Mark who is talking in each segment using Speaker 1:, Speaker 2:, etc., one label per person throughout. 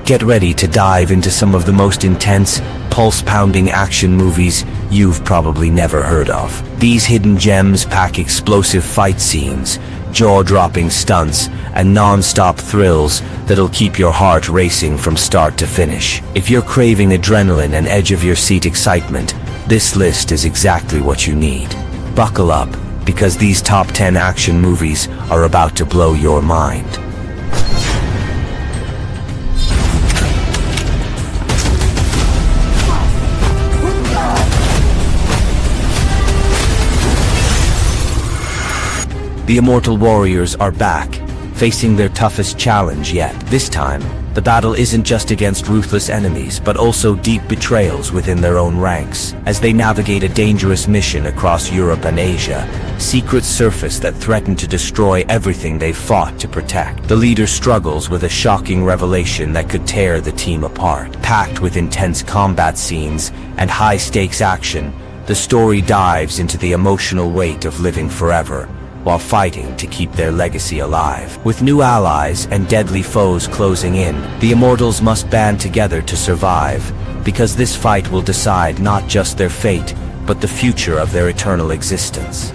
Speaker 1: Get ready to dive into some of the most intense, pulse-pounding action movies you've probably never heard of. These hidden gems pack explosive fight scenes, jaw-dropping stunts, and non-stop thrills that'll keep your heart racing from start to finish. If you're craving adrenaline and edge-of-your-seat excitement, this list is exactly what you need. Buckle up, because these top 10 action movies are about to blow your mind. The Immortal Warriors are back, facing their toughest challenge yet. This time, the battle isn't just against ruthless enemies, but also deep betrayals within their own ranks. As they navigate a dangerous mission across Europe and Asia, secrets surface that threaten to destroy everything they've fought to protect. The leader struggles with a shocking revelation that could tear the team apart. Packed with intense combat scenes and high-stakes action, the story dives into the emotional weight of living forever, while fighting to keep their legacy alive. With new allies and deadly foes closing in, the Immortals must band together to survive, because this fight will decide not just their fate, but the future of their eternal existence.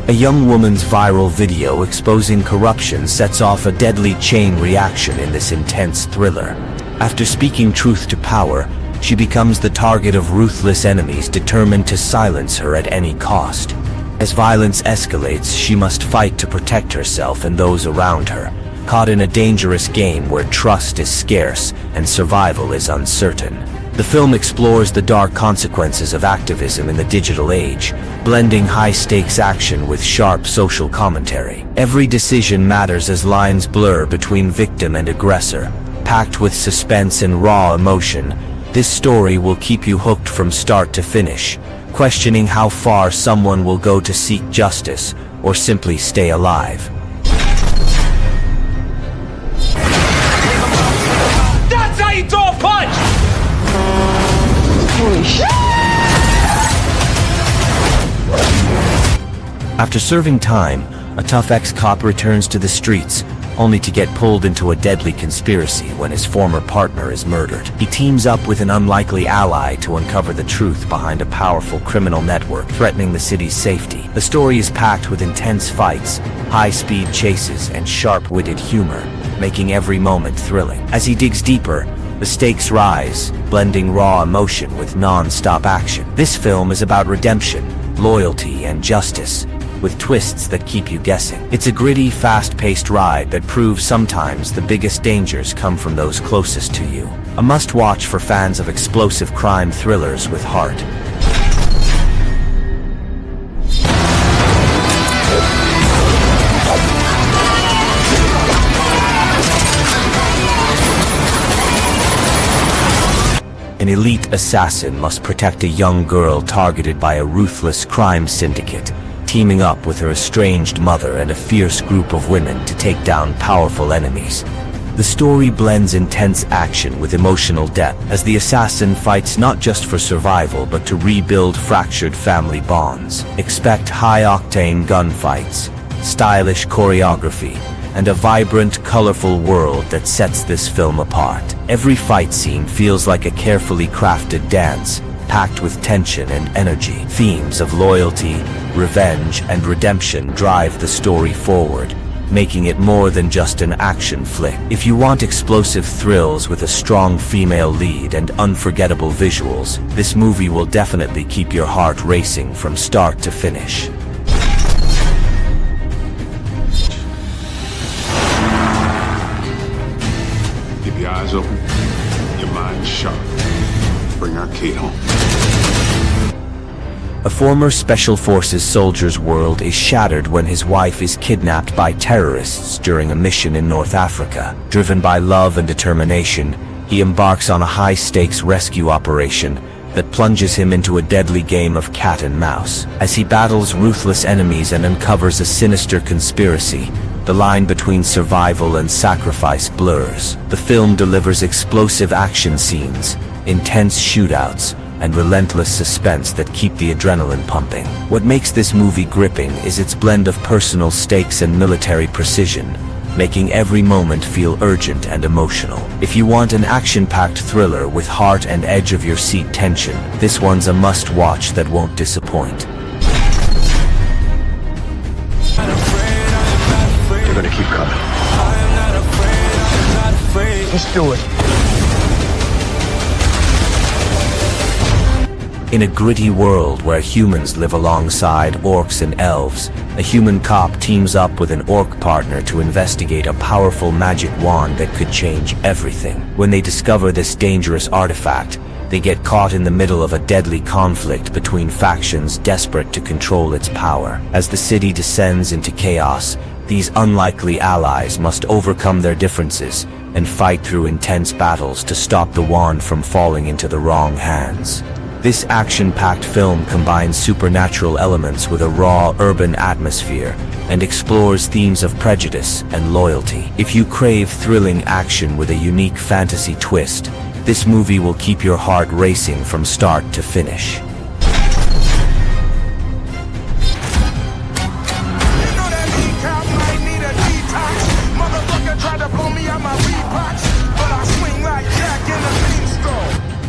Speaker 1: A young woman's viral video exposing corruption sets off a deadly chain reaction in this intense thriller. After speaking truth to power, she becomes the target of ruthless enemies determined to silence her at any cost. As violence escalates, she must fight to protect herself and those around her, caught in a dangerous game where trust is scarce and survival is uncertain. The film explores the dark consequences of activism in the digital age, blending high-stakes action with sharp social commentary. Every decision matters as lines blur between victim and aggressor. Packed with suspense and raw emotion, this story will keep you hooked from start to finish, questioning how far someone will go to seek justice or simply stay alive.
Speaker 2: That's how you throw a punch!
Speaker 1: After serving time, a tough ex-cop returns to the streets, only to get pulled into a deadly conspiracy when his former partner is murdered. He teams up with an unlikely ally to uncover the truth behind a powerful criminal network threatening the city's safety. The story is packed with intense fights, high-speed chases, and sharp-witted humor, making every moment thrilling. As he digs deeper, the stakes rise, blending raw emotion with non-stop action. This film is about redemption, loyalty, and justice, with twists that keep you guessing. It's a gritty, fast-paced ride that proves sometimes the biggest dangers come from those closest to you. A must-watch for fans of explosive crime thrillers with heart. An elite assassin must protect a young girl targeted by a ruthless crime syndicate, teaming up with her estranged mother and a fierce group of women to take down powerful enemies. The story blends intense action with emotional depth as the assassin fights not just for survival but to rebuild fractured family bonds. Expect high-octane gunfights, stylish choreography, and a vibrant, colorful world that sets this film apart. Every fight scene feels like a carefully crafted dance, packed with tension and energy. Themes of loyalty, revenge, and redemption drive the story forward, making it more than just an action flick. If you want explosive thrills with a strong female lead and unforgettable visuals, this movie will definitely keep your heart racing from start to finish.
Speaker 3: Keep your eyes open, your mind sharp. Bring our Kate home.
Speaker 1: A former Special Forces soldier's world is shattered when his wife is kidnapped by terrorists during a mission in North Africa. Driven by love and determination, he embarks on a high-stakes rescue operation that plunges him into a deadly game of cat and mouse. As he battles ruthless enemies and uncovers a sinister conspiracy, The line between survival and sacrifice blurs. The film delivers explosive action scenes, intense shootouts, and relentless suspense that keep the adrenaline pumping. What makes this movie gripping is its blend of personal stakes and military precision, making every moment feel urgent and emotional. If you want an action-packed thriller with heart and edge-of-your-seat tension, this one's a must-watch that won't disappoint.
Speaker 4: They're gonna keep coming. Let's do it.
Speaker 1: In a gritty world where humans live alongside orcs and elves, a human cop teams up with an orc partner to investigate a powerful magic wand that could change everything. When they discover this dangerous artifact, they get caught in the middle of a deadly conflict between factions desperate to control its power. As the city descends into chaos, these unlikely allies must overcome their differences and fight through intense battles to stop the wand from falling into the wrong hands. This action-packed film combines supernatural elements with a raw urban atmosphere and explores themes of prejudice and loyalty. If you crave thrilling action with a unique fantasy twist, this movie will keep your heart racing from start to finish.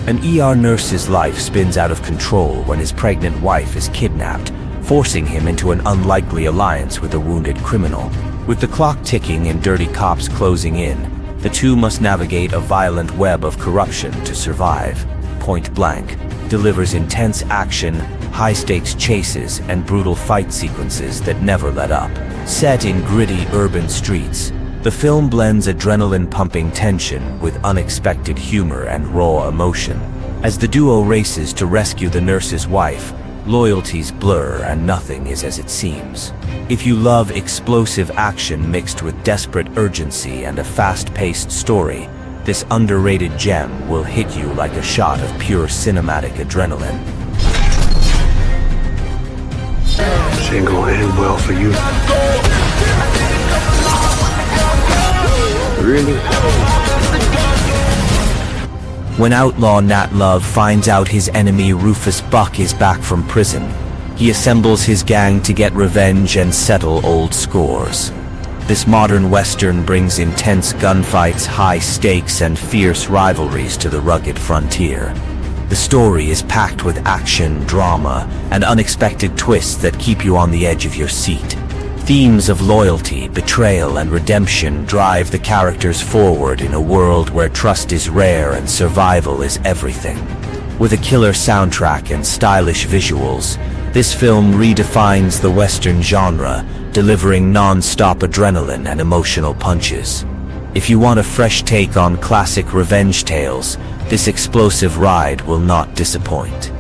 Speaker 1: An ER nurse's life spins out of control when his pregnant wife is kidnapped, forcing him into an unlikely alliance with a wounded criminal. With the clock ticking and dirty cops closing in, the two must navigate a violent web of corruption to survive. Point Blank delivers intense action, high-stakes chases, and brutal fight sequences that never let up. Set in gritty urban streets, the film blends adrenaline-pumping tension with unexpected humor and raw emotion. As the duo races to rescue the nurse's wife, loyalties blur and nothing is as it seems. If you love explosive action mixed with desperate urgency and a fast-paced story, this underrated gem will hit you like a shot of pure cinematic adrenaline.
Speaker 4: This ain't gonna end well for you. Really?
Speaker 1: When outlaw Nat Love finds out his enemy Rufus Buck is back from prison, he assembles his gang to get revenge and settle old scores. This modern western brings intense gunfights, high stakes, and fierce rivalries to the rugged frontier. The story is packed with action, drama, and unexpected twists that keep you on the edge of your seat. Themes of loyalty, betrayal, and redemption drive the characters forward in a world where trust is rare and survival is everything. With a killer soundtrack and stylish visuals, this film redefines the Western genre, delivering non-stop adrenaline and emotional punches. If you want a fresh take on classic revenge tales, this explosive ride will not disappoint.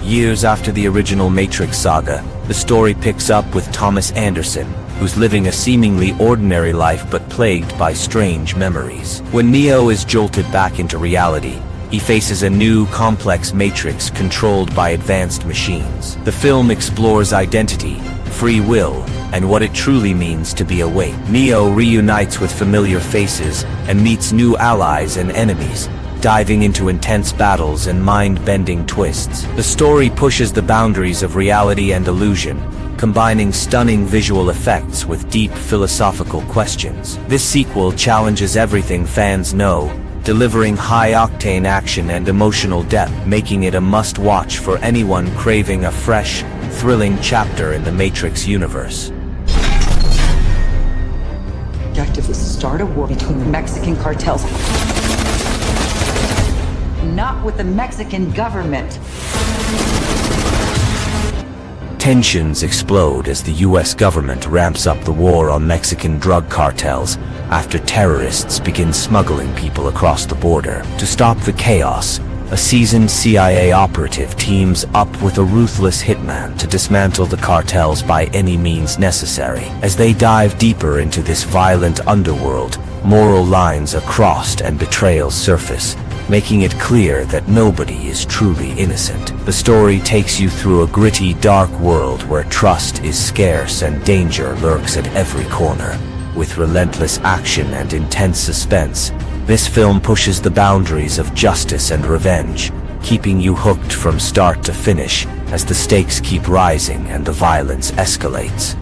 Speaker 1: Years after the original Matrix saga, the story picks up with Thomas Anderson, who's living a seemingly ordinary life but plagued by strange memories. When Neo is jolted back into reality, he faces a new, complex Matrix controlled by advanced machines. The film explores identity, free will, and what it truly means to be awake. Neo reunites with familiar faces and meets new allies and enemies, diving into intense battles and mind-bending twists. The story pushes the boundaries of reality and illusion, combining stunning visual effects with deep philosophical questions. This sequel challenges everything fans know, delivering high-octane action and emotional depth, making it a must-watch for anyone craving a fresh, thrilling chapter in the Matrix universe.
Speaker 5: The objective was to start a war between the Mexican cartels, not with the Mexican government.
Speaker 1: Tensions explode as the US government ramps up the war on Mexican drug cartels after terrorists begin smuggling people across the border. To stop the chaos, A seasoned CIA operative teams up with a ruthless hitman to dismantle the cartels by any means necessary. As they dive deeper into this violent underworld, moral lines are crossed and betrayals surface, making it clear that nobody is truly innocent. The story takes you through a gritty, dark world where trust is scarce and danger lurks at every corner. With relentless action and intense suspense, this film pushes the boundaries of justice and revenge, keeping you hooked from start to finish as the stakes keep rising and the violence escalates.